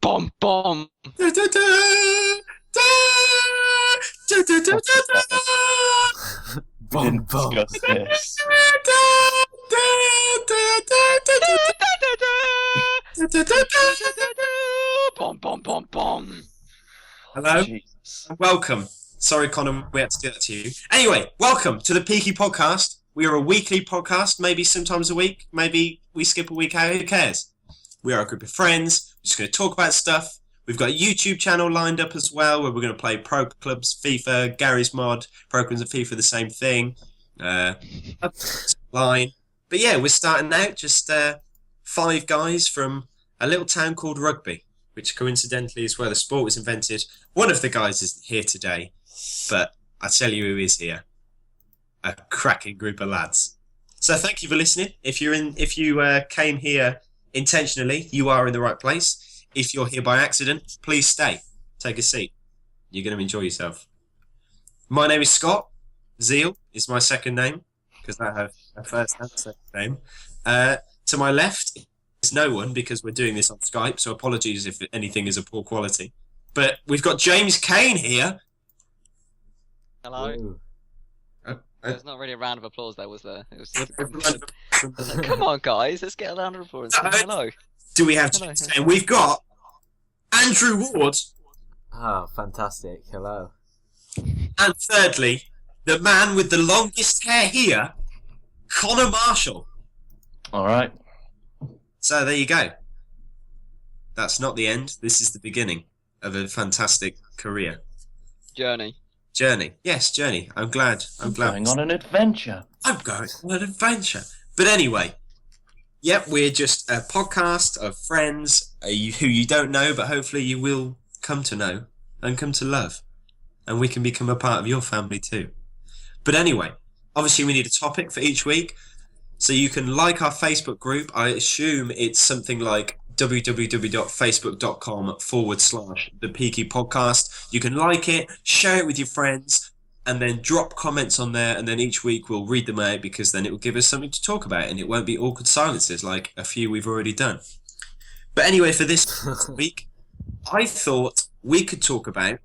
Bomb, bomb. We didn't discuss this. Bomb, bomb, bomb, bomb. Hello, Jesus. welcome. Sorry, Connor, we had to do that to you. Anyway, welcome to the Peaky podcast. We are a weekly podcast, maybe sometimes a week, maybe we skip a week, who cares? We are a group of friends, we're just going to talk about stuff. We've got a YouTube channel lined up as well, where we're going to play Pro Clubs, FIFA, Gary's Mod, Pro Clubs and FIFA, the same thing. Line. But yeah, we're starting out just 5 guys from a little town called Rugby, which coincidentally is where the sport was invented. One of the guys is here today, but I tell you who is here. A cracking group of lads. So thank you for listening. If you came here intentionally, you are in the right place. If you're here by accident, please stay. Take a seat. You're going to enjoy yourself. My name is Scott. Zeal is my second name, because I have a first and second name. To my left is no one, because we're doing this on Skype, so apologies if anything is of poor quality. But we've got James Kane here. Hello. There's not really a round of applause there, was there? It was just come on, guys, let's get a round of applause. Hello. Do we have James Kane? We've got Andrew Ward. Oh, fantastic. Hello. And thirdly, the man with the longest hair here, Connor Marshall. All right. So there you go. That's not the end. This is the beginning of a fantastic career. Journey. Yes, journey. I'm glad. Going on an adventure. I'm going on an adventure. But anyway, yep, we're just a podcast of friends who you don't know, but hopefully you will come to know and come to love. And we can become a part of your family too. But anyway, obviously we need a topic for each week. So you can like our Facebook group. I assume it's something like www.facebook.com/the Peaky podcast. You can like it, share it with your friends, and then drop comments on there, and then each week we'll read them out, because then it will give us something to talk about, and it won't be awkward silences like a few we've already done. But anyway, for this week, I thought we could talk about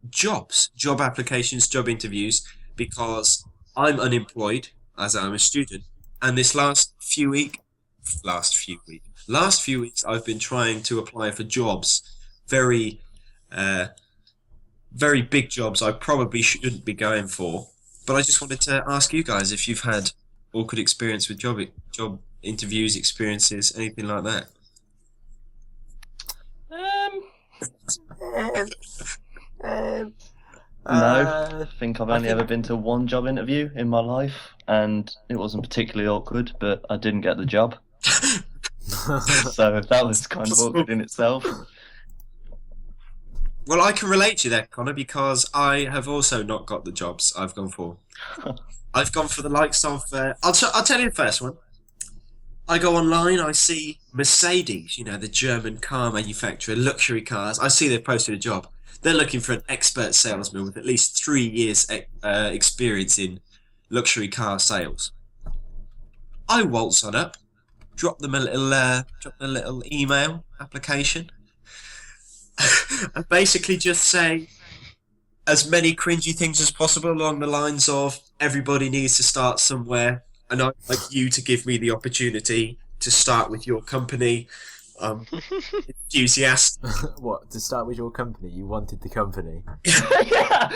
jobs, job applications, job interviews, because I'm unemployed, as I'm a student, and this last few weeks I've been trying to apply for jobs, very big jobs I probably shouldn't be going for. But I just wanted to ask you guys if you've had awkward experience with job interviews, experiences, anything like that. No, I think I've only ever been to one job interview in my life, and it wasn't particularly awkward, but I didn't get the job. So that was kind of awkward in itself. Well, I can relate to you there, Connor, because I have also not got the jobs I've gone for. I've gone for the likes of... I'll tell you the first one. I go online, I see Mercedes, the German car manufacturer, luxury cars. I see they've posted a job. They're looking for an expert salesman with at least 3 years experience in luxury car sales. I waltz on up, drop them a little email application, and basically just say as many cringy things as possible along the lines of everybody needs to start somewhere, and I'd like you to give me the opportunity to start with your company. Enthusiast. What, to start with your company? You wanted the company? Yeah.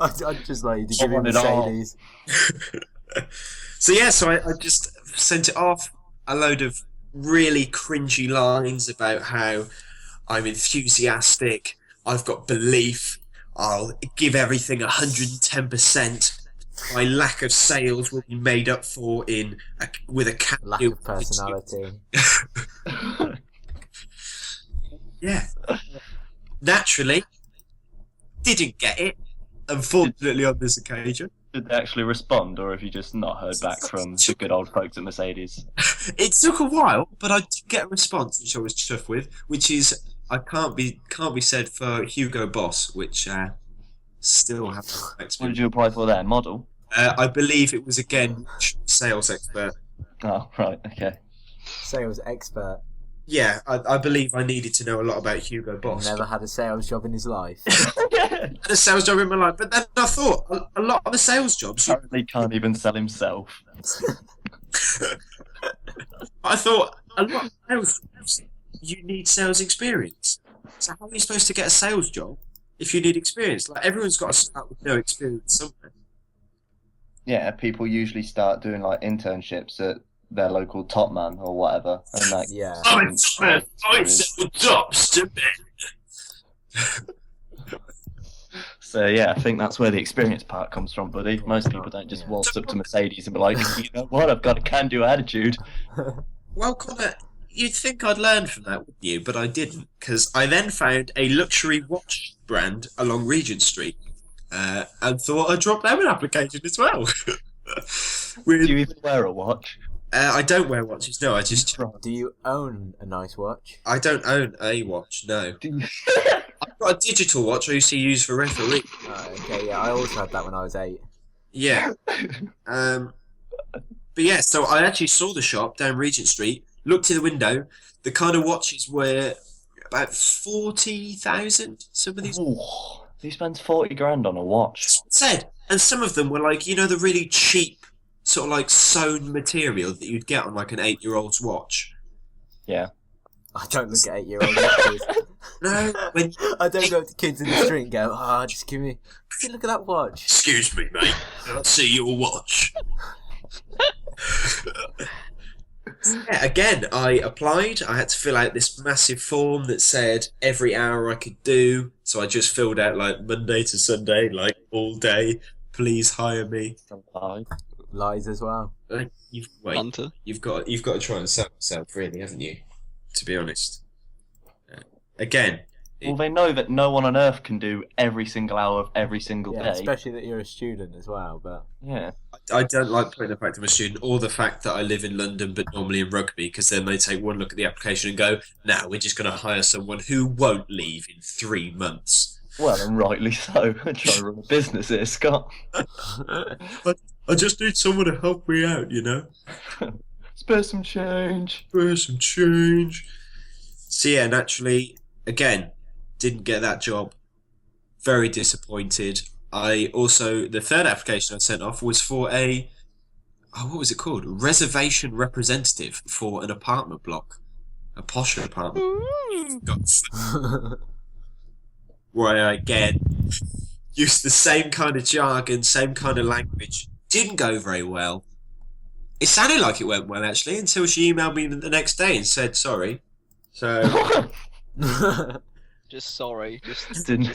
I'd just like you to give him Mercedes. So I just sent it off, a load of really cringy lines about how I'm enthusiastic, I've got belief, I'll give everything 110%. My lack of sales will be made up for with a lack of personality. Yeah. Naturally, didn't get it, unfortunately, on this occasion. Did they actually respond, or have you just not heard back from the good old folks at Mercedes? It took a while, but I did get a response, which I was chuffed with, which is can't be said for Hugo Boss, which still have. What did you apply for there? Model? I believe it was again sales expert. Oh, right, okay. Sales expert. Yeah, I believe I needed to know a lot about Hugo Boss. Never had a sales job in his life. I had a sales job in my life, but then I thought a lot of the sales jobs. Apparently can't even sell himself. I thought a lot of sales jobs, you need sales experience. So how are you supposed to get a sales job if you need experience? Like everyone's got to start with no experience somewhere. Yeah, people usually start doing like internships at their local top man or whatever. And like, Yeah. I sell tops to men. So yeah, I think that's where the experience part comes from, buddy. Most people don't just waltz up to Mercedes and be like, you know what, I've got a can-do attitude. Well, Connor, you'd think I'd learn from that, wouldn't you? But I didn't, because I then found a luxury watch brand along Regent Street and thought I'd drop them an application as well. Do you even wear a watch? I don't wear watches, no. Do you own a nice watch? I don't own a watch, no. Do you... I've got a digital watch I used to use for referee. Okay, yeah, I also had that when I was 8. Yeah. But yeah, so I actually saw the shop down Regent Street, looked to the window. The kind of watches were about 40,000. Some of these. Ooh, he spends 40 grand on a watch. Said, and some of them were like, you know, the really cheap sort of like sewn material that you'd get on like an 8-year-old's watch. Yeah. I don't look at 8-year-old watches. No, when I don't go up to kids in the street and go, just give me, look at that watch. excuse me, mate, I'll see your watch. Yeah, again, I applied. I had to fill out this massive form that said every hour I could do. So I just filled out like Monday to Sunday, like all day. Please hire me. Lies as well. Like, you've Hunter. got to try and sell yourself, really, haven't you? To be honest. Again. Well, they know that no one on earth can do every single hour of every single day. Especially that you're a student as well. But yeah. I don't like putting the fact I'm a student or the fact that I live in London but normally in Rugby, because then they take one look at the application and go, nah, we're just going to hire someone who won't leave in 3 months. Well, and rightly so. I'm trying to run a business here, Scott. I just need someone to help me out, you know? Spare some change. Spare some change. So yeah, naturally, again, didn't get that job. Very disappointed. I also, the third application I sent off was for what was it called? Reservation representative for an apartment block. A posh apartment. Where I, again, used the same kind of jargon, same kind of language. Didn't go very well. It sounded like it went well, actually, until she emailed me the next day and said sorry. So... Just sorry. Just didn't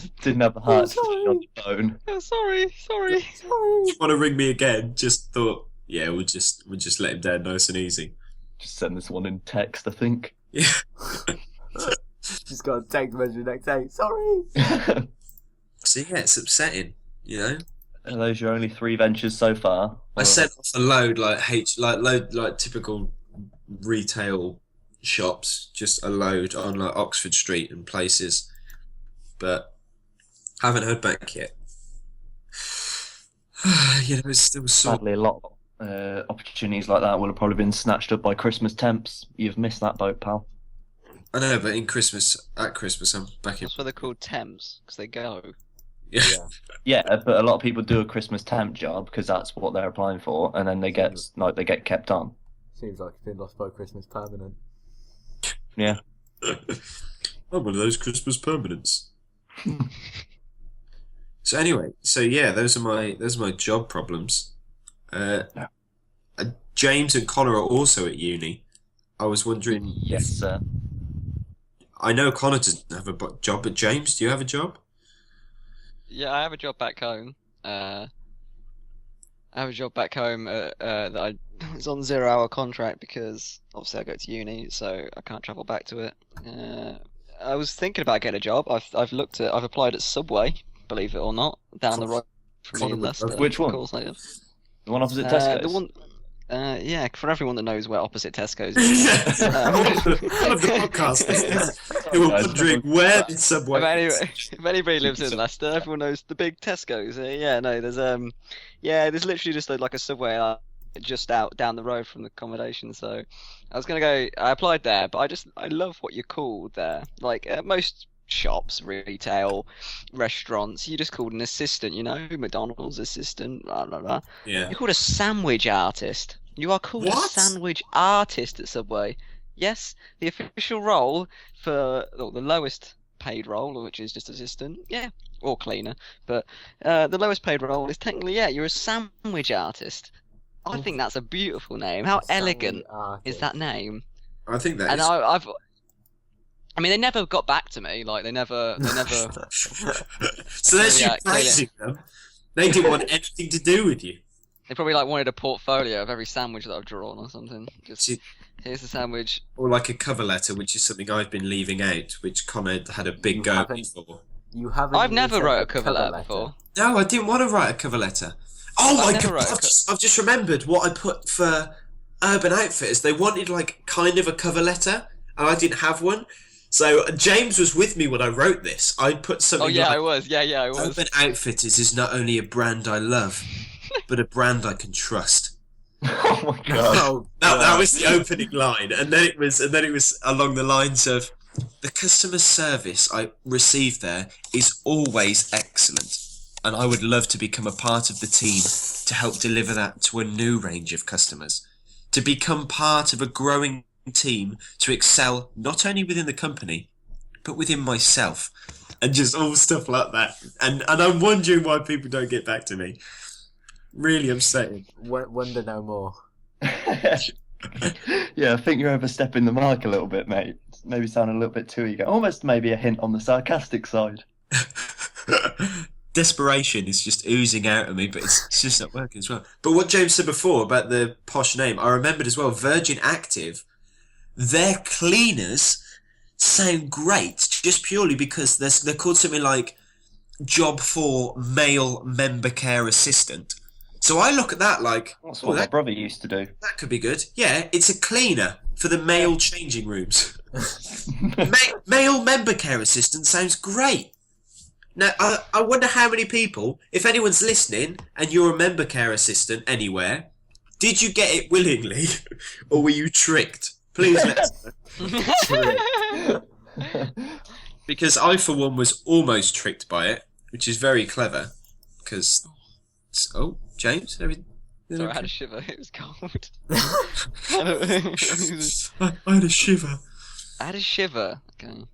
have the heart to put it on the phone. Oh, sorry. You want to ring me again? Just thought, yeah, we'll just let him down nice and easy. Just send this one in text, I think. Yeah. Just got a text message next day. Sorry. So yeah, it's upsetting, you know. Are those your only 3 ventures so far? I sent off a load like typical retail shops, just a load on like Oxford Street and places, but haven't heard back yet. You know, it's still sadly a lot of opportunities like that will have probably been snatched up by Christmas temps. You've missed that boat, pal. I know, but at Christmas I'm back in. That's why they're called Temps, because they go. Yeah. Yeah, but a lot of people do a Christmas temp job because that's what they're applying for, and then they get kept on. Seems like it's been lost by Christmas permanent. Yeah. I'm one of those Christmas permanents. So anyway, those are my job problems. James and Connor are also at uni. I was wondering. Yes, sir. I know Connor doesn't have a job, but James, do you have a job? Yeah, I have a job back home. That it's on 0-hour contract because obviously I go to uni, so I can't travel back to it. I was thinking about getting a job. I've applied at Subway, believe it or not, down the road from me in Leicester. Which one? Of course I did. The one opposite Tesco's? The one. Yeah, for everyone that knows where opposite Tesco's One is. of the podcast listeners who were wondering where the Subway is. If anybody lives in Leicester, everyone knows the big Tesco's. There's there's literally just like a Subway just out down the road from the accommodation. So I was gonna go. I applied there, but I love what you're called there. Like most shops, retail, restaurants, you're just called an assistant. You know, McDonald's assistant. Blah blah blah. Yeah. You're called a sandwich artist. You are called a What? sandwich artist at Subway. Yes, the official role for the lowest paid role, which is just assistant, yeah, or cleaner. But the lowest paid role is technically, yeah, you're a sandwich artist. I think that's a beautiful name. How elegant is that name? I think that And is. I mean, they never got back to me. Like they never. So there's you Yeah, praising them. They didn't want anything to do with you. They probably like wanted a portfolio of every sandwich that I've drawn or something. Just See- here's the sandwich. Or like a cover letter, which is something I've been leaving out, which Connor had a big You go at me haven't- for. You haven't. I've even never sent wrote a cover letter before. No, I didn't want to write a cover letter. Oh I've my never god! wrote a I've just remembered what I put for Urban Outfitters. They wanted like kind of a cover letter, and I didn't have one. So James was with me when I wrote this. I put something. Oh yeah, like, I was. Yeah, I was. Urban Outfitters is not only a brand I love, but a brand I can trust. Oh my god. Oh, That was the opening line, and then it was along the lines of, the customer service I received there is always excellent, and I would love to become a part of the team to help deliver that to a new range of customers, to become part of a growing team to excel not only within the company but within myself, and just all stuff like that. And I'm wondering why people don't get back to me. Really upsetting. Wonder no more. Yeah, I think you're overstepping the mark a little bit, mate. Maybe sound a little bit too ego. Almost maybe a hint on the sarcastic side. Desperation is just oozing out of me, but it's just not working as well. But what James said before about the posh name, I remembered as well. Virgin Active, their cleaners sound great just purely because they're called something like Job for Male Member Care Assistant. So I look at that like, That's oh, what my that, brother used to do. that could be good. Yeah, it's a cleaner for the male changing rooms. Male Member Care Assistant sounds great. Now, I wonder how many people, if anyone's listening and you're a member care assistant anywhere, did you get it willingly or were you tricked? Please let us know. Because I, for one, was almost tricked by it, which is very clever. Because, oh, James, everything. Sorry, I had a shiver. It was cold. I had a shiver. I had a shiver. Okay.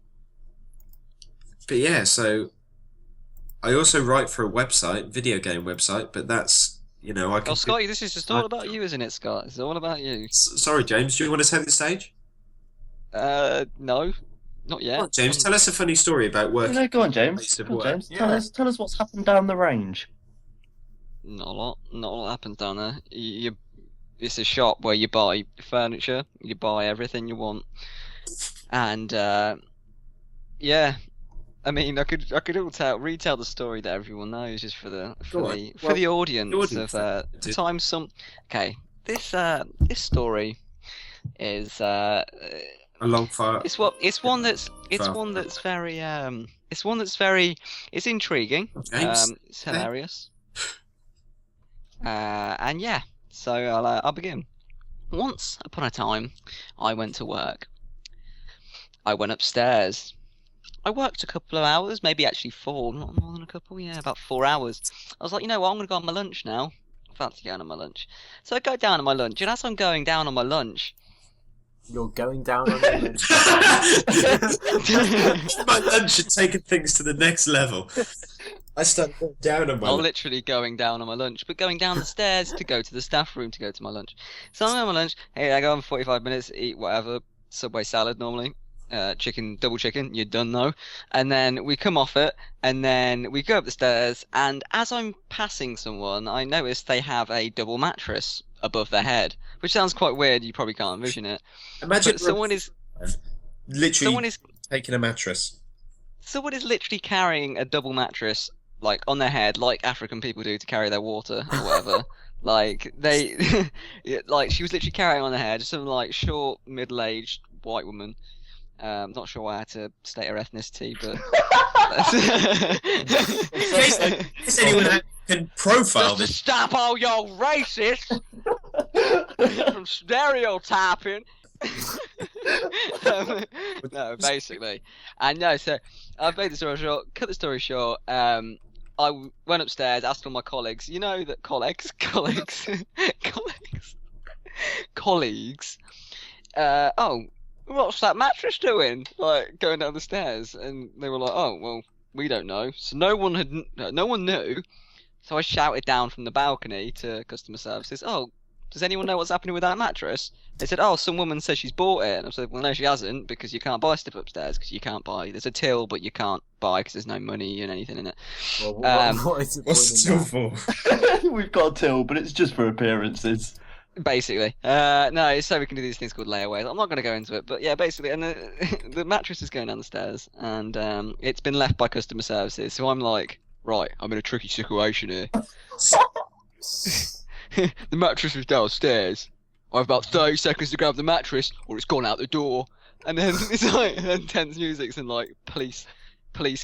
But yeah, so I also write for a website, video game website, but that's, I can... Oh, Scotty, this is just all about you, isn't it, Scott? It's all about you. Sorry, James, do you want to take the stage? No, not yet. Come on, James, tell us a funny story about working. No, go on, James. Place of Go on, work. James. Yeah. Tell us what's happened down the range. Not a lot. Not a lot happens down there. It's a shop where you buy furniture, you buy everything you want, and yeah. I mean, I could all retell the story that everyone knows, just for the audience of the time. Okay, this story is A long fire. it's one that's very it's intriguing. James, It's hilarious. And yeah, so I'll begin. Once upon a time, I went to work. I went upstairs. I worked a couple of hours, maybe actually 4, not more than a couple, yeah, about 4 hours. I was like, you know what, I'm going to go on my lunch now. I fancy going on my lunch. So I go down on my lunch, and as I'm going down on my lunch... You're going down on it. My lunch had taken things to the next level. I started going down on my I'm lunch. literally going down on my lunch, but going down the stairs to go to the staff room to go to my lunch. So I'm on my lunch, hey, I go on 45 minutes, eat whatever, Subway salad normally. Double chicken, you're done though. And then we come off it, and then we go up the stairs, and as I'm passing someone, I notice they have a double mattress above their head, which sounds quite weird, you probably can't envision it. Imagine But someone is taking a mattress. literally carrying a double mattress, like, on their head, like African people do to carry their water, or whatever. Like, like, she was literally carrying on her head, some, like, short, middle-aged white woman. Not sure why I had to state her ethnicity, but In case anyone can profile just to this. stop all your racists. From stereotyping. No, basically. And no, so I've made the story short. Cut the story short. I went upstairs, asked all my colleagues. You know that colleagues. Oh, what's that mattress doing? Like going down the stairs, and they were like, oh, well, we don't know. So no one knew. So I shouted down from the balcony to customer services, oh, does anyone know what's happening with that mattress? They said, oh, some woman says she's bought it. And I said, well, no, she hasn't, because you can't buy stuff upstairs, because you can't buy. There's a till, but you can't buy because there's no money and anything in it. Well, what is the What's the point till in for? We've got a till, but it's just for appearances. Basically. No, so we can do these things called layaways. I'm not going to go into it, but yeah, basically. And the mattress is going down the stairs, and it's been left by customer services. So I'm like, right, I'm in a tricky situation here. The mattress is downstairs. I have about 30 seconds to grab the mattress, or it's gone out the door. And then it's like intense music and like police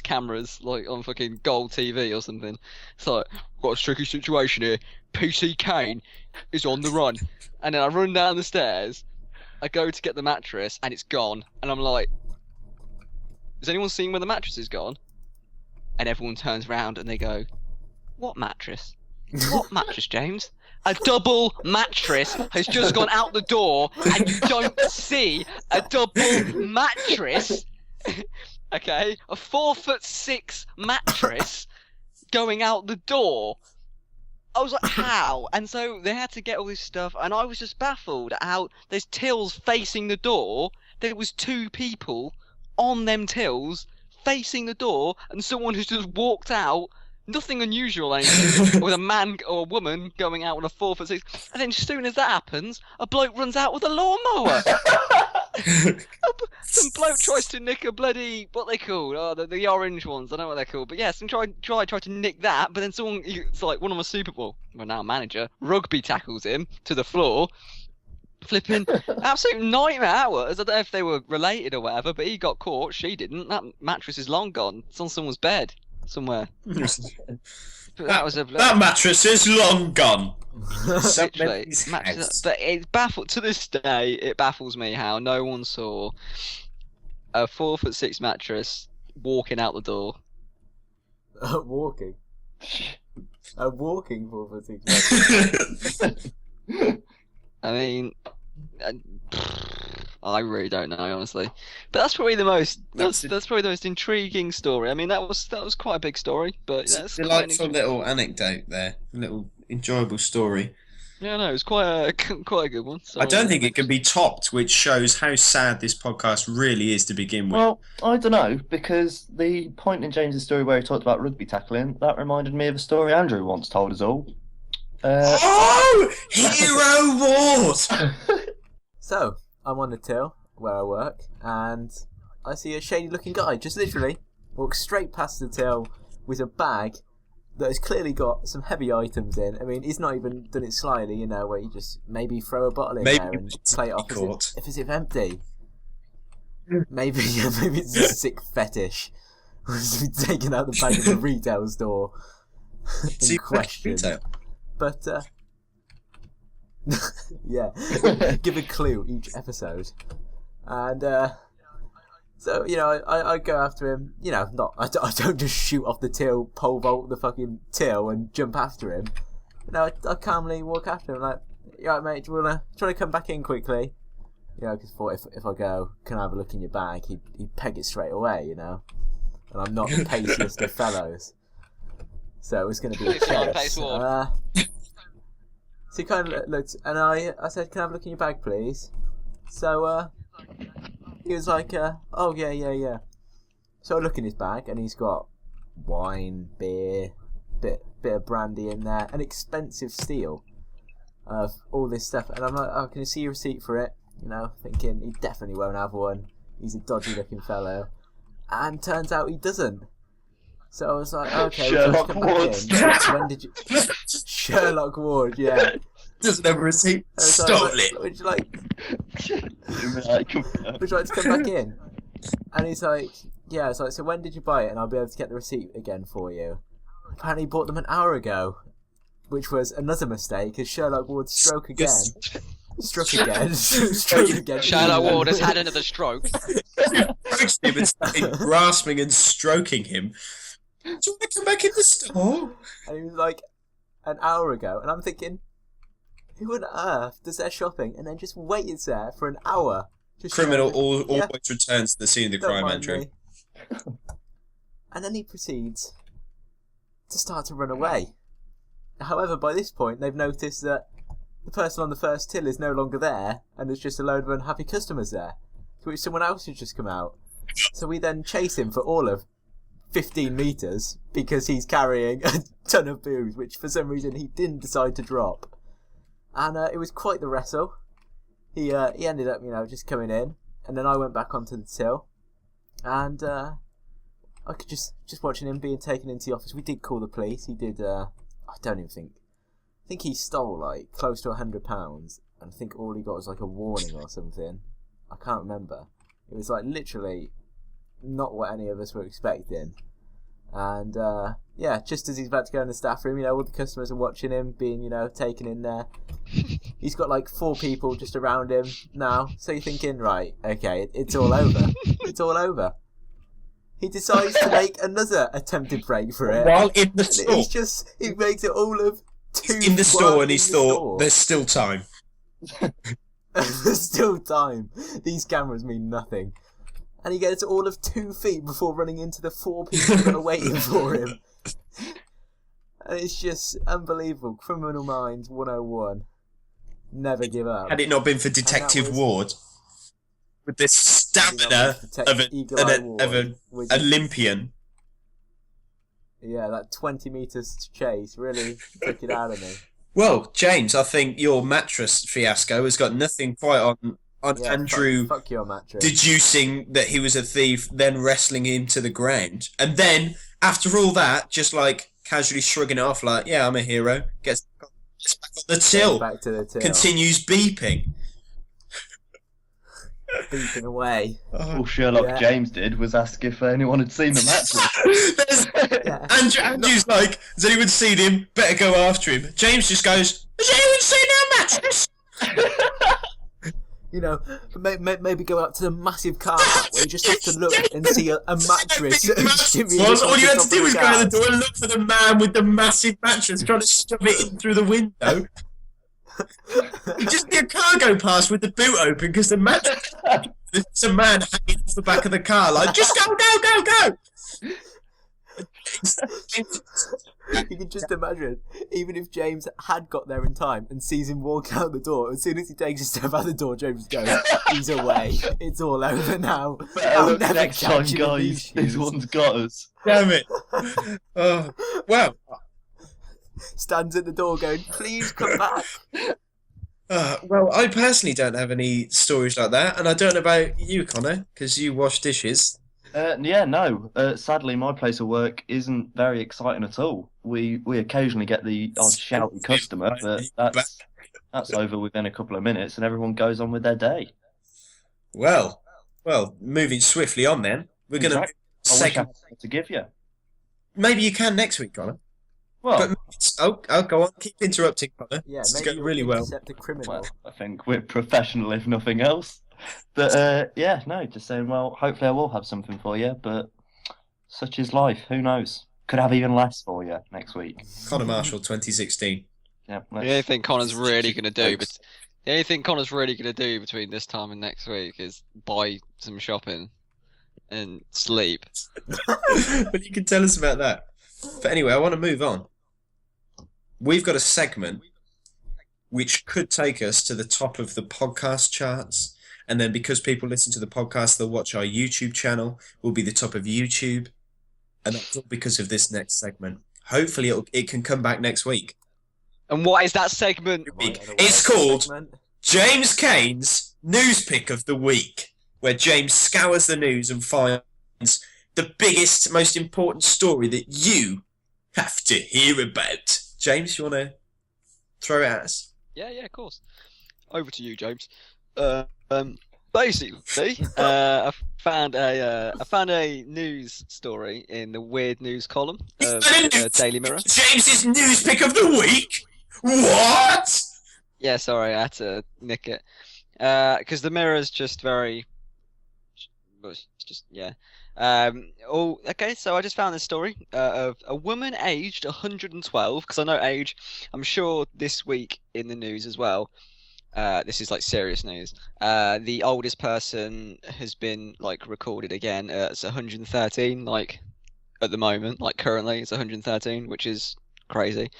cameras, like on fucking Gold TV or something. It's like, got a tricky situation here. PC Kane is on the run. And then I run down the stairs. I go to get the mattress, and it's gone. And I'm like, has anyone seen where the mattress is gone? And everyone turns around and they go, what mattress? What mattress, James? A double mattress has just gone out the door, and you don't see a double mattress. Okay, a 4'6" mattress going out the door. I was like, how? And so they had to get all this stuff, and I was just baffled at how there's tills facing the door. There was 2 people on them tills facing the door, and someone who's just walked out. Nothing unusual, anything, with a man or a woman going out on a 4'6", and then as soon as that happens, a bloke runs out with a lawnmower. Some bloke tries to nick a bloody, what they called? Oh, the orange ones. I don't know what they're called, but yeah, some tried to nick that, but then someone, it's like one of my Super Bowl, well now manager, rugby tackles him to the floor. Flipping absolute nightmare hours. I don't know if they were related or whatever, but he got caught. She didn't. That mattress is long gone. It's on someone's bed somewhere. That mattress is long gone. Literally, but it baffled to this day. It baffles me how no one saw a 4'6" mattress walking out the door. Walking. A walking 4'6" mattress. I mean, I really don't know, honestly. But that's probably the most. That's probably the most intriguing story. I mean, that was quite a big story, but it's a delightful little anecdote there, a little enjoyable story. Yeah, no, it was quite a good one. So, I don't think it can be topped, which shows how sad this podcast really is to begin with. Well, I don't know, because the point in James's story where he talked about rugby tackling, that reminded me of a story Andrew once told us all. Hero Wars! So, I'm on the till where I work, and I see a shady-looking guy just literally walk straight past the till with a bag that has clearly got some heavy items in. I mean, he's not even done it slyly, you know, where you just maybe throw a bottle in there and play it off as if empty. Maybe it's a sick fetish. Taking out the bag of the retail store in question. But, yeah, give a clue each episode. And, so, you know, I go after him, you know, I don't just shoot off the till, pole vault the fucking till and jump after him. You know, I calmly walk after him, like, you alright mate, do you want to come back in quickly? You know, because if I go, can I have a look in your bag, he'd peg it straight away, you know. And I'm not the paciest of fellows. So it was going to be a chase. So he kind of looked, and I said, can I have a look in your bag, please? So, he was like, oh, yeah. So I look in his bag, and he's got wine, beer, bit of brandy in there, an expensive steel of all this stuff. And I'm like, oh, can I see your receipt for it? You know, thinking he definitely won't have one. He's a dodgy-looking fellow. And turns out he doesn't. So I was like, okay, Sherlock Ward. When did you... Sherlock Ward, yeah. Doesn't have a receipt. Stole it. Would you like to come back in? And he's like, yeah. It's like, so when did you buy it? And I'll be able to get the receipt again for you. Apparently he bought them an hour ago. which was another mistake, as Sherlock Ward struck again. Struck again. Sherlock Ward has had another stroke. Approached him and started grasping and stroking him. Do you want to come back in the store? And he was like, an hour ago, and I'm thinking, who on earth does their shopping and then just waits there for an hour? Just Criminal showing, always returns to the scene of the don't crime, mind Andrew. me. And then he proceeds to start to run away. However, by this point, they've noticed that the person on the first till is no longer there, and there's just a load of unhappy customers there, to which someone else has just come out. So we then chase him for all of 15 metres, because he's carrying a ton of booze, which for some reason he didn't decide to drop. And it was quite the wrestle. He ended up, just coming in, and then I went back onto the till, and I could just watching him being taken into the office. We did call the police. He did. I think he stole like close to £100, and I think all he got was like a warning or something. I can't remember. It was like literally not what any of us were expecting. And just as he's about to go in the staff room, all the customers are watching him being, taken in there. He's got like 4 people just around him now. So you're thinking, right, okay, it's all over. It's all over. He decides to make another attempted break for it. While in the store. He makes it all of 2 in the store, and he thought, store. there's still time. There's still time. These cameras mean nothing. And he gets all of 2 feet before running into the 4 people that are waiting for him. And it's just unbelievable. Criminal Minds 101. Never give up. Had it not been for Detective Ward, with this stamina of an Olympian. Yeah, that 20 metres chase really took it out of me. Well, James, I think your mattress fiasco has got nothing quite on Andrew fuck your mattress. deducing that he was a thief, then wrestling him to the ground. And then, after all that, just like casually shrugging it off like, yeah, I'm a hero, gets back on the till, back to the till. Continues beeping. Beeping away. All Sherlock James did was ask if anyone had seen the mattress. Andrew's like, has anyone seen him? Better go after him. James just goes, has anyone seen our mattress? Maybe go out to the massive car where you just have to look and see a mattress. All you had to do was go to the door and look for the man with the massive mattress trying to shove it in through the window. You just see a car go past with the boot open because the mattress. There's a man hanging off the back of the car like, just go. You can just imagine, even if James had got there in time and sees him walk out the door, as soon as he takes a step out the door, James goes, he's away. It's all over now. I'll never next time, catch you guys. with This one's got us. Damn it. Well. Stands at the door going, please come back. Well, I personally don't have any stories like that, and I don't know about you, Connor, because you wash dishes. Sadly, my place of work isn't very exciting at all. We occasionally get the odd shouty customer, but that's over within a couple of minutes, and everyone goes on with their day. Well, moving swiftly on then, we're going to second to give you. Maybe you can next week, Connor. Well, I'll go on. Keep interrupting, Connor. Yeah, this is maybe going really well. The criminal. Well, I think we're professional, if nothing else. But just saying. Well, hopefully I will have something for you. But such is life. Who knows? Could have even less for you next week. Connor Marshall, 2016. Yeah. The only thing Connor's really going to do, between this time and next week is buy some shopping and sleep. Well, you can tell us about that. But anyway, I want to move on. We've got a segment which could take us to the top of the podcast charts. And then because people listen to the podcast, they'll watch our YouTube channel. We'll be the top of YouTube. And that's all because of this next segment. Hopefully it can come back next week. And what is that segment? It's called James Kane's News Pick of the Week, where James scours the news and finds the biggest, most important story that you have to hear about. James, you want to throw it at us? Yeah, of course. Over to you, James. Basically, I found a news story in the weird news column of Daily Mirror. James's news pick of the week. What? Yeah, sorry, I had to nick it. Because the Mirror's just very. Well, it's just yeah. Okay, so I just found this story of a woman aged 112. Because I know age. I'm sure this week in the news as well. This is like serious news. The oldest person has been like recorded again. It's 113. Like at the moment, like currently, it's 113, which is crazy.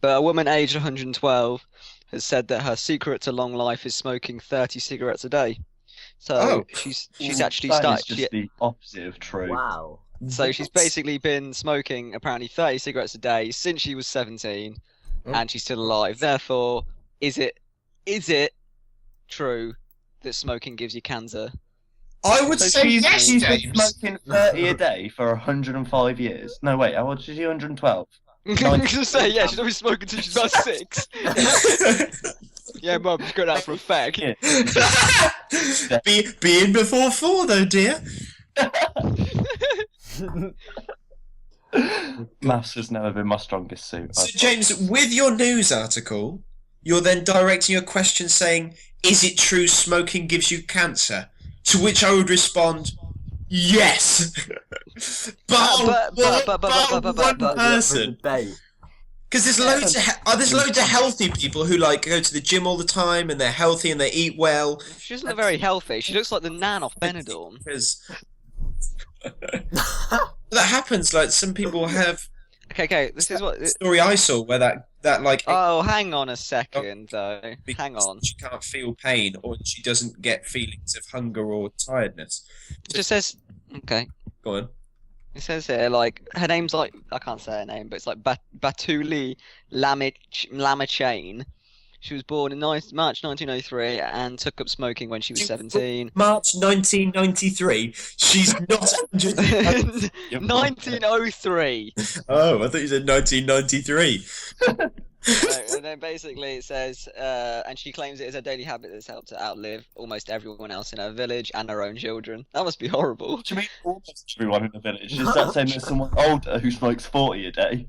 But a woman aged 112 has said that her secret to long life is smoking 30 cigarettes a day. So she's actually That started. is just the opposite of true. Wow. So she's basically been smoking apparently 30 cigarettes a day since she was 17, and she's still alive. Therefore, is it true that smoking gives you cancer? I would So say she's yes, been James. smoking 30 a day for 105 years. No, wait, how old is she? 112? I was gonna say, yeah, she's only smoking since she's about 6. Yeah, Mum, she's got out for a fag. Yeah. Being before 4, though, dear. Maths has never been my strongest suit. So, James, with your news article, you're then directing a question saying, "Is it true smoking gives you cancer?" To which I would respond, "Yes." but one person. Because there's loads of healthy people who like go to the gym all the time and they're healthy and they eat well. She doesn't look very healthy. She looks like the nan off Benidorm. Because that happens. Like some people have. Okay. This is what. Story I saw where that like. Oh, hang on a second, though. Hang on. She can't feel pain, or she doesn't get feelings of hunger or tiredness. It just says. Okay. Go on. It says here, like, her name's like, I can't say her name, but it's like Batuli Lamachain. She was born in March 1903 and took up smoking when she was 17. March 1993. She's not. 1903. Oh, I thought you said 1993. And then basically it says, and she claims it is a daily habit that's helped her outlive almost everyone else in her village and her own children. That must be horrible. What do you mean almost everyone in the village? Is that saying there's someone older who smokes 40 a day?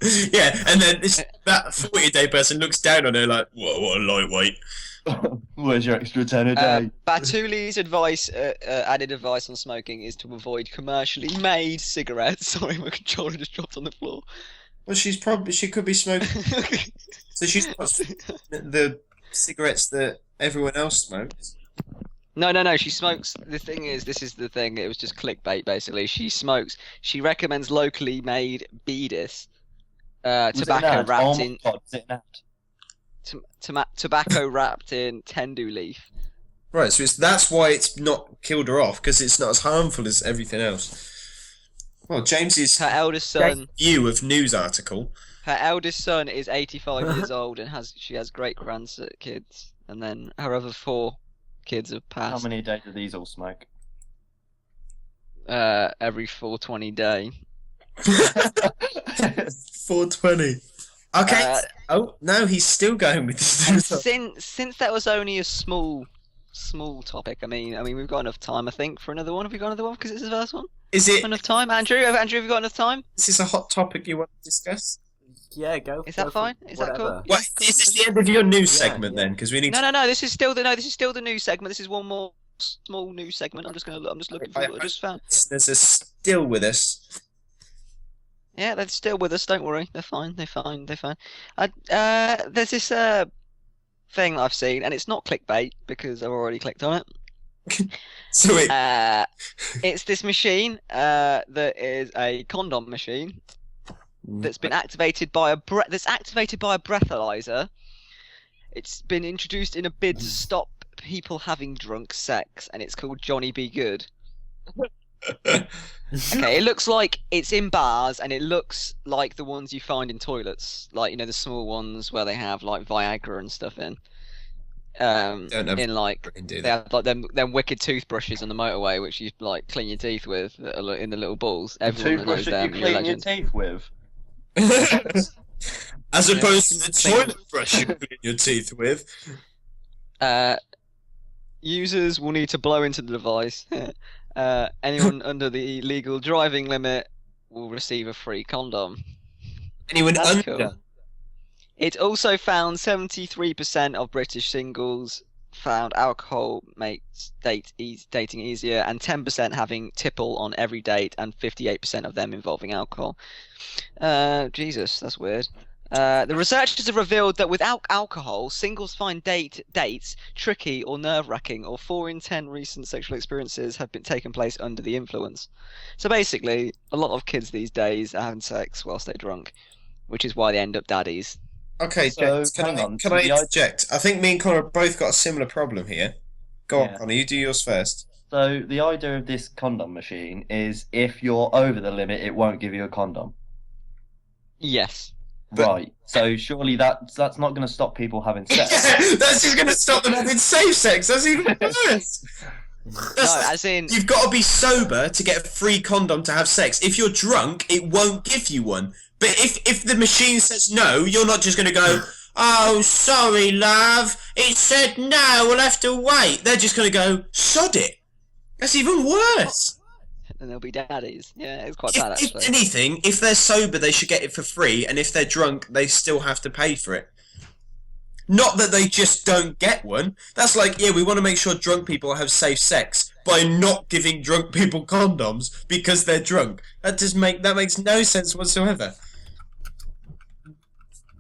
Yeah, and then that 40-a-day person looks down on her like, what a lightweight. Where's your extra 10 a day? Batuli's added advice on smoking is to avoid commercially made cigarettes. Sorry, my controller just dropped on the floor. Well, she could be smoking. So she's not the cigarettes that everyone else smokes. No. She smokes. The thing is, this is the thing. It was just clickbait, basically. She recommends locally made Beedis, tobacco wrapped in. Oh my God, Tobacco wrapped in tendu leaf. Right, so that's why it's not killed her off, because it's not as harmful as everything else. Well, James's Her eldest son. view of news article. Her eldest son is 85 years old and she has great grandkids, and then her other 4 kids have How passed. many a day do these all smoke? Every 420 day. 420. Okay. Oh no, he's still going with this. And since that was only a small topic, I mean we've got enough time, I think, for another one. Have we got another one? Because it's the first one. Is it Enough time, Andrew? Andrew, have you got enough time? Is this a hot topic you want to discuss? Yeah, go. Is that fine? Is that cool? Well, is this the end of your news segment then? Because we need. No. This is still the news segment. This is one more small news segment. I'm just looking for what I just found. Listeners are still with us. Yeah, they're still with us. Don't worry. They're fine. They're fine. There's this thing that I've seen, and it's not clickbait because I've already clicked on it. So it's this machine that is a condom machine that's been activated by a breathalyzer. It's been introduced in a bid to stop people having drunk sex, and it's called Johnny Be Good. Okay, it looks like it's in bars, and it looks like the ones you find in toilets, like, you know, the small ones where they have like Viagra and stuff in. In like they have like them wicked toothbrushes on the motorway, which you like clean your teeth with, that are in the little balls. Everyone knows them. You clean your teeth with. As opposed to the toilet brush you clean your teeth with. Users will need to blow into the device. Anyone under the legal driving limit will receive a free condom. Anyone That's under? cool. It also found 73% of British singles found alcohol makes dating easier, and 10% having tipple on every date, and 58% of them involving alcohol. Jesus, that's weird. The researchers have revealed that without alcohol, singles find dates tricky or nerve-wracking, or 4 in 10 recent sexual experiences have been taken place under the influence. So basically, a lot of kids these days are having sex whilst they're drunk, which is why they end up daddies. Okay, So, James, hang on, can so I the idea- interject? I think me and Connor have both got a similar problem here. Go on, Yeah. Connor, you do yours first. So the idea of this condom machine is if you're over the limit, it won't give you a condom. Yes. But- Right. So surely that's not going to stop people having sex. Yeah, that's just going to stop them having safe sex. That's even worse. No, as in... You've got to be sober to get a free condom to have sex. If you're drunk, it won't give you one. But if the machine says no, you're not just going to go, oh, sorry, love. It said no, we'll have to wait. They're just going to go, sod it. That's even worse. And they'll be daddies. Yeah, it's quite bad, actually. If anything, if they're sober, they should get it for free. And if they're drunk, they still have to pay for it. Not that they just don't get one. That's like, yeah, we want to make sure drunk people have safe sex by not giving drunk people condoms because they're drunk. That makes no sense whatsoever.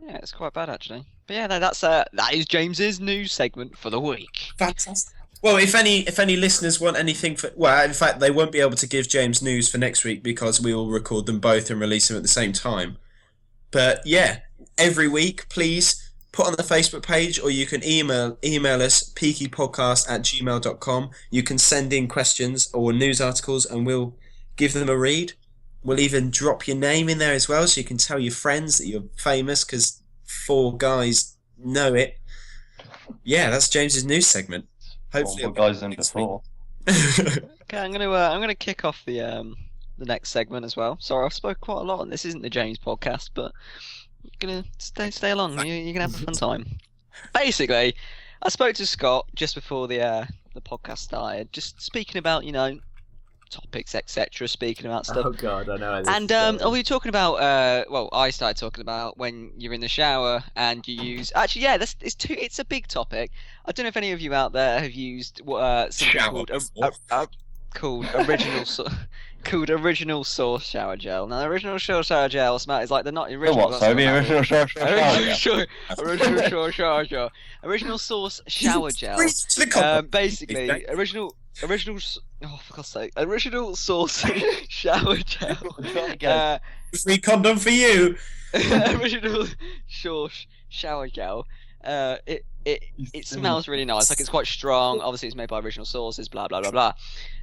Yeah, it's quite bad, actually. But yeah, no, that is James's news segment for the week. Fantastic. Well, if any listeners want anything in fact, they won't be able to give James news for next week because we will record them both and release them at the same time. But yeah, every week, please put on the Facebook page, or you can email us peakypodcast@gmail.com. You can send in questions or news articles and we'll give them a read. We'll even drop your name in there as well, so you can tell your friends that you're famous because 4 guys know it. Yeah, that's James's news segment. Hopefully, Well, guys in before. Okay, I'm gonna kick off the next segment as well. Sorry, I've spoke quite a lot, and this isn't the James podcast, but you're gonna stay along. You're gonna have a fun time. Basically, I spoke to Scott just before the podcast started, just speaking about topics, etc. Speaking about stuff. Oh god, I know. How this And is going. we were talking about I started talking about when you're in the shower and you use. Actually, yeah, it's a big topic. I don't know if any of you out there have used something Shower called original source shower gel. Now, the original source shower gel is like the original. What? So the original shower. Original source shower gel. To the condom. Basically, original. Oh, for God's sake! Original source shower gel. Free condom for you. Original source shower gel. It smells really nice. Like, it's quite strong. Obviously, it's made by original sources. Blah blah blah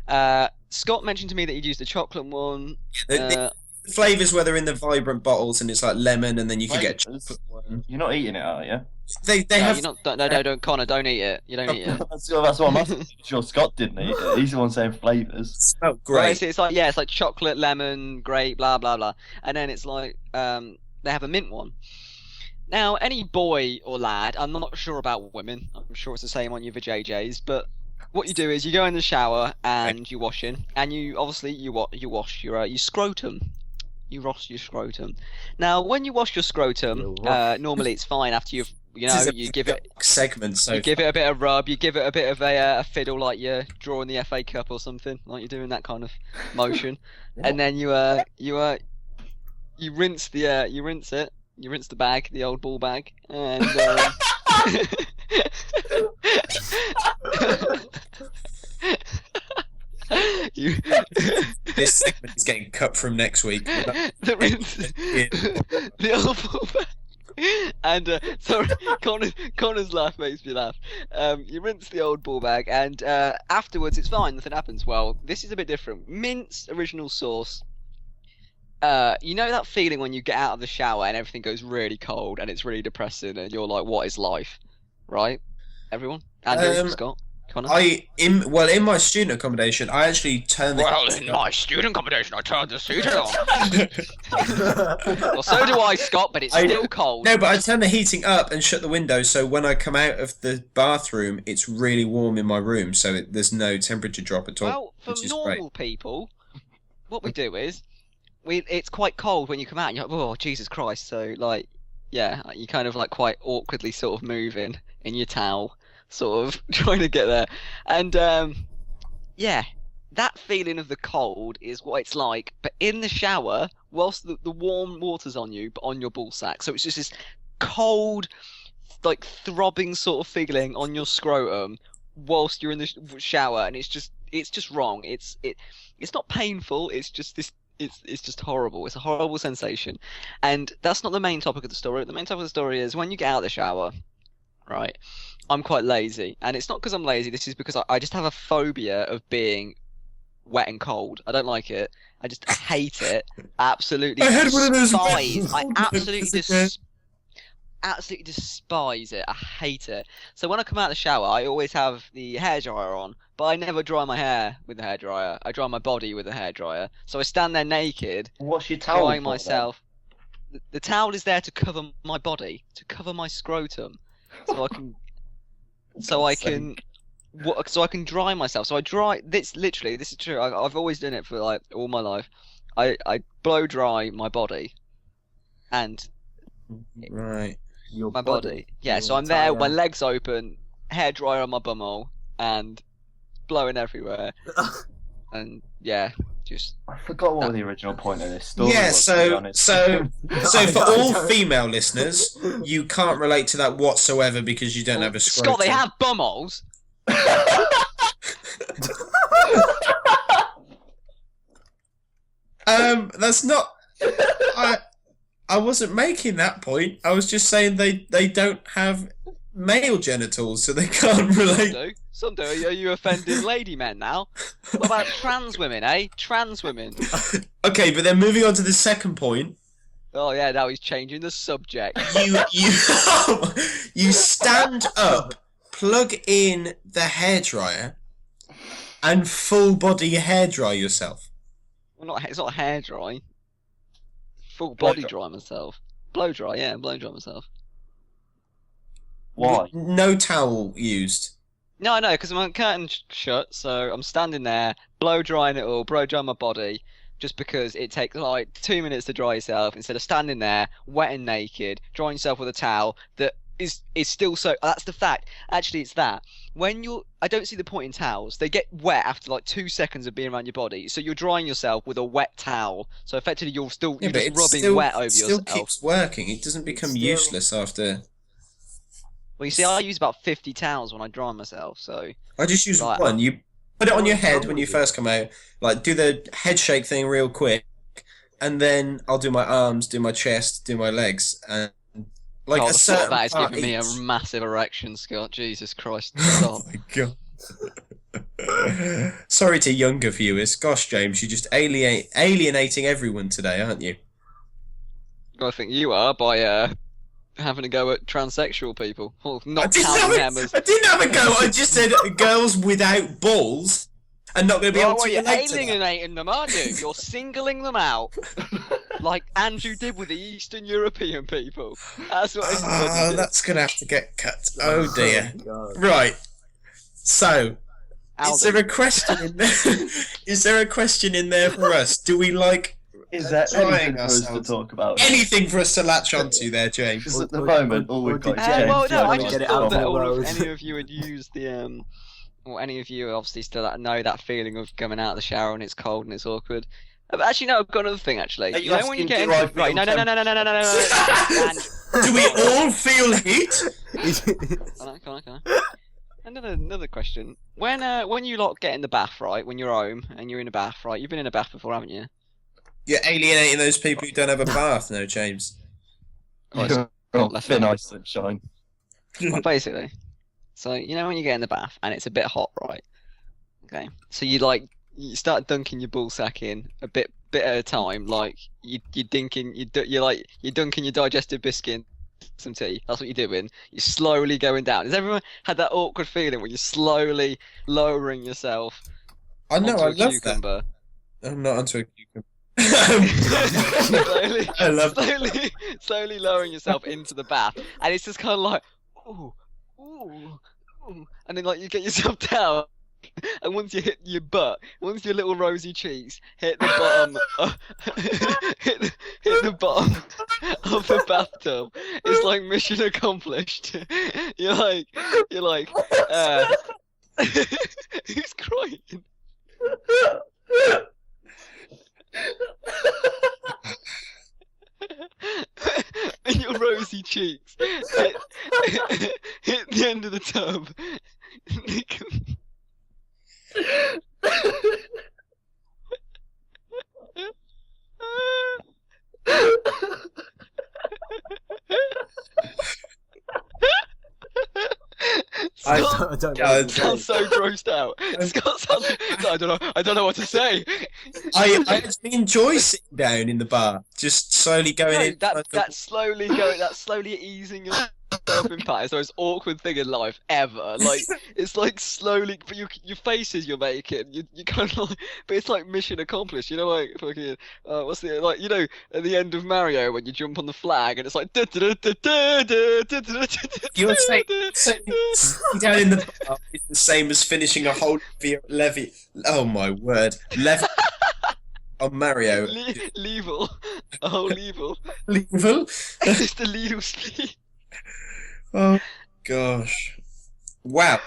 blah. Scott mentioned to me that he'd used the chocolate one. The flavours where they're in the vibrant bottles and it's like lemon, and then you can get chocolate one. You're not eating it, are you? They No, have. you're not, no, don't, Connor, don't eat it. You don't eat it. That's what I'm asking. Sure, Scott didn't eat it. He's the one saying flavours. Smell Right, great. it's like chocolate, lemon, grape, blah blah blah, and then it's like they have a mint one. Now, any boy or lad, I'm not sure about women. I'm sure it's the same on your vajayjays, but what you do is you go in the shower and you wash in, and you wash your scrotum. You wash your scrotum. Now, when you wash your scrotum, normally it's fine after you give it segment. So you give it a bit of rub, you give it a bit of a fiddle, like you're drawing the FA Cup or something, like you're doing that kind of motion, and then you rinse the bag, the old ball bag, and this segment is getting cut from next week. the old ball bag. And sorry, Connor's laugh makes me laugh. You rinse the old ball bag, and afterwards it's fine, nothing happens. Well, this is a bit different. Mint's original source. You know that feeling when you get out of the shower and everything goes really cold and it's really depressing, and you're like, "What is life?" Right? Everyone, Andrew, Scott. Connor? In my student accommodation, I actually turn the heating up. my student accommodation, I turned the heater on. Well, so do I, Scott, but it's still cold. No, but I turn the heating up and shut the window, so when I come out of the bathroom, it's really warm in my room, so there's no temperature drop at all. Well, for normal people, what we do is, it's quite cold when you come out, and you're like, oh, Jesus Christ, so, like, yeah, you kind of, like, quite awkwardly sort of moving in your towel, sort of trying to get there. And, yeah, that feeling of the cold is what it's like, but in the shower, whilst the warm water's on you, but on your ballsack. So it's just this cold, like, throbbing sort of feeling on your scrotum whilst you're in the shower, and it's just wrong. It's not painful, it's just this. It's just horrible. It's a horrible sensation. And that's not the main topic of the story. The main topic of the story is when you get out of the shower, right? I'm quite lazy. And it's not because I'm lazy. This is because I just have a phobia of being wet and cold. I don't like it. I just hate it. Absolutely despise. I absolutely despise it. I hate it. So when I come out of the shower, I always have the hairdryer on, but I never dry my hair with the hairdryer. I dry my body with the hairdryer. So I stand there naked, What's your towel drying for, myself. The towel is there to cover my body, to cover my scrotum, so I can, so I can dry myself. So I dry. This is true. I've always done it for like all my life. I blow dry my body, and Right. my body. Yeah, so I'm there, my legs open, hair dryer on my bumhole, and blowing everywhere. And yeah, just. I forgot what the original point of this story Yeah, was. To be honest. so for all female listeners, you can't relate to that whatsoever because you don't have a scrotum. Scott, they have bumholes. That's not. I wasn't making that point. I was just saying they don't have male genitals, so they can't relate. Some do. Are you offending lady men now? What about trans women, eh? Trans women. Okay, but then moving on to the second point. Oh yeah, now he's changing the subject. You stand up, plug in the hairdryer, and full body hairdry yourself. Well, it's not hair dry. Full body dry myself. Blow dry, yeah, blow dry myself. Why? No towel used. No, I know, because my curtain's shut, so I'm standing there, blow drying it all, blow drying my body, just because it takes like 2 minutes to dry yourself instead of standing there, wet and naked, drying yourself with a towel that is still so. That's the fact. Actually, it's that. I don't see the point in towels. They get wet after like 2 seconds of being around your body, so you're drying yourself with a wet towel. So effectively, you're just rubbing wet over yourself. It still keeps working. It doesn't become useless after. Well, you see, I use about 50 towels when I dry myself, so. I just use one. You put it on your head when you first come out, like do the head shake thing real quick, and then I'll do my arms, do my chest, do my legs, and like a certain that is part giving me a each. massive erection, Scott. Jesus Christ! Stop. Oh my god. Sorry to younger viewers. Gosh, James, you're just alienating everyone today, aren't you? I think you are by having a go at transsexual people. Well, not counting them as. I didn't have a go. I just said girls without balls are not going to be able to you're relate to that. alienating them, aren't you? You're singling them out, like Andrew did with the Eastern European people. That's what. Oh, that's going to have to get cut. Oh dear. God. Right. So, is Alden. there a question in there? Is there a question in there for us? Do we like Is there trying anything for us to ourselves? talk about? Anything for us to latch onto there, James? Because at the moment, all we've got is Yeah, James. Well, no, I trying to just get it thought out that of all the of, road. any of you had used the or any of you obviously still know that feeling of coming out of the shower and it's cold and it's awkward. But actually, no, I've got another thing. Actually, Are you you know when you asking, get do I into right? feel No. And, Do we all feel heat? can I? Another question. When you lot get in the bath, right? When you're home and you're in a bath, right? You've been in a bath before, haven't you? You're alienating those people who don't have a bath, no, James. You're thin ice sunshine. Well, basically. So you know when you get in the bath and it's a bit hot, right? Okay. So you start dunking your ball sack in a bit at a time, like you're dunking your digestive biscuit some tea. That's what you're doing. You're slowly going down. Has everyone had that awkward feeling when you're slowly lowering yourself I know, onto I a love cucumber? that. I'm not onto a cucumber. slowly, I love slowly lowering yourself into the bath, and it's just kind of like, ooh, ooh, ooh, and then like you get yourself down, and once you hit your butt, once your little rosy cheeks hit the bottom, hit the bottom of the bathtub, it's like mission accomplished. You're like, who's crying? And your rosy cheeks hit the end of the tub. Scott sounds so grossed out. Scott sounds. I don't know what to say. I actually enjoy sitting down in the bar, just slowly going in. That's slowly easing yourself in pat is the most awkward thing in life ever. Like it's like slowly, but your faces you're making, you kind of like, but it's like mission accomplished. You know, like fucking what's the like you know at the end of Mario when you jump on the flag and it's like. You're saying sitting down in the bar is the same as finishing a whole levy. Oh my word, levy on Mario. Level, a whole level. Level. It's the legal sleeve. Oh gosh! Wow.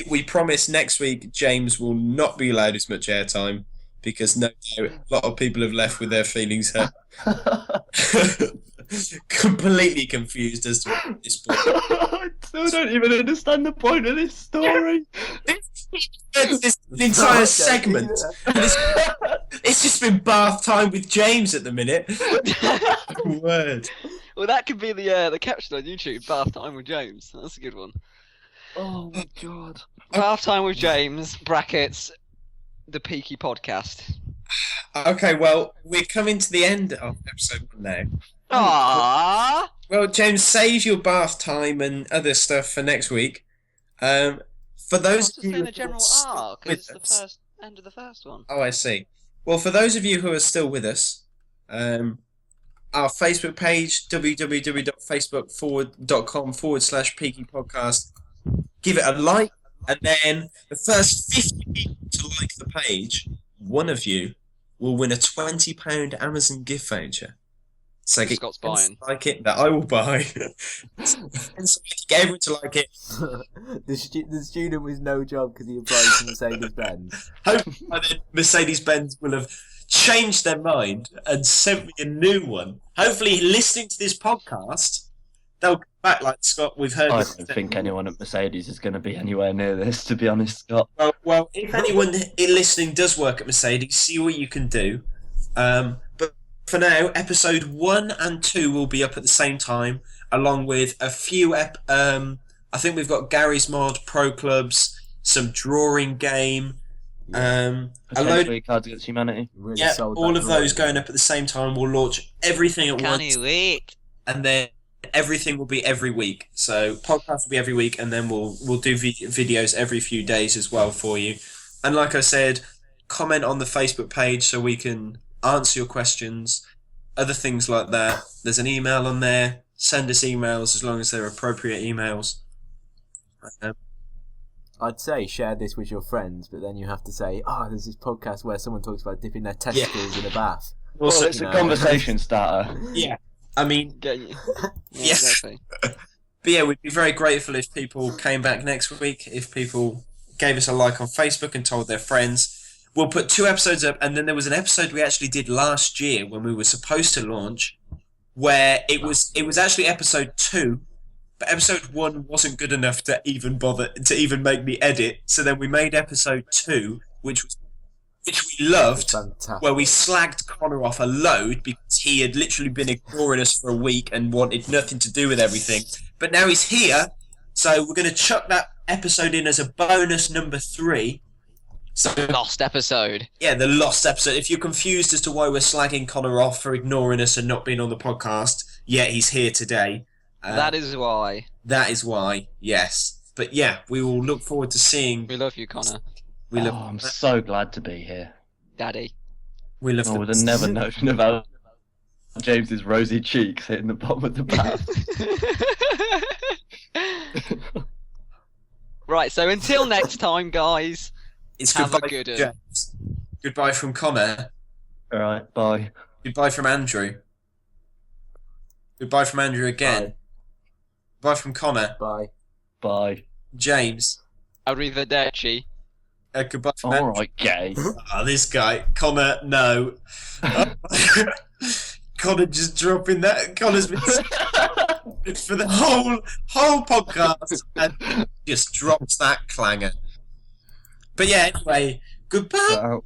We promise next week James will not be allowed as much airtime because no doubt a lot of people have left with their feelings hurt. Completely confused as to what this point. I still don't even understand the point of this story. This entire segment. It's just been bath time with James at the minute. Word. Well, that could be the caption on YouTube. Bath time with James. That's a good one. Oh my god. Bath time with James. Brackets. The Peaky podcast. Okay, well, we're coming to the end of episode 1 now. Aww. Well, James, save your bath time and other stuff for next week. For those Just of you saying who a general are arc. with It's the us- first end of the first one. Oh, I see. Well, for those of you who are still with us, our Facebook page, www.facebook.com/peakypodcast. Give it a like, and then the first 50 people to like the page, one of you will win a £20 Amazon gift voucher. So get Scott's buying. like it that I will buy. Get everyone to like it. The student with no job because he applied to Mercedes-Benz. Hopefully, by then Mercedes-Benz will have changed their mind and sent me a new one. Hopefully, listening to this podcast, they'll come back like, Scott, we've heard I this. don't think anyone at Mercedes is going to be anywhere near this, to be honest, Scott. Well, if anyone listening does work at Mercedes, see what you can do. But for now, episode 1 and 2 will be up at the same time, along with a few. I think we've got Gary's Mod, Pro Clubs, some drawing game. A load. Potentially Cards Against Humanity. Really Yeah, sold all that of those drawing. going up at the same time. We'll launch everything at Can't once, you wait? and then everything will be every week. So podcast will be every week, and then we'll do videos every few days as well for you. And like I said, comment on the Facebook page so we can answer your questions, other things like that. There's an email on there. Send us emails as long as they're appropriate emails. I'd say share this with your friends, but then you have to say, there's this podcast where someone talks about dipping their testicles in a bath. Also, Well, it's a conversation starter. yeah, I mean, Get you. Yeah. Exactly. but yeah, we'd be very grateful if people came back next week, if people gave us a like on Facebook and told their friends. We'll put 2 episodes up, and then there was an episode we actually did last year when we were supposed to launch, where it was actually episode 2, but episode 1 wasn't good enough to even bother to even make me edit. So then we made episode 2, which we loved, Fantastic. where we slagged Connor off a load because he had literally been ignoring us for a week and wanted nothing to do with everything. But now he's here, so we're going to chuck that episode in as a bonus number 3. So Lost episode. yeah, the lost episode. If you're confused as to why we're slagging Connor off for ignoring us and not being on the podcast, yeah, he's here today. That is why. That is why, yes. But yeah, we will look forward to seeing. We love you, Connor. I'm so glad to be here. Daddy. We love. I would have never known about James's rosy cheeks hitting the bottom of the bath. Right, so until next time, guys. It's have goodbye a good from James. Goodbye from Connor. All right, bye. Goodbye from Andrew. Goodbye from Andrew again. Goodbye from Connor. Bye. Bye. James. Arrivederci. Goodbye from All Andrew. right, gay. Oh, this guy. Connor, no. Connor just dropping that. Connor's been for the whole podcast and just drops that clanger. But yeah, anyway, goodbye. Wow.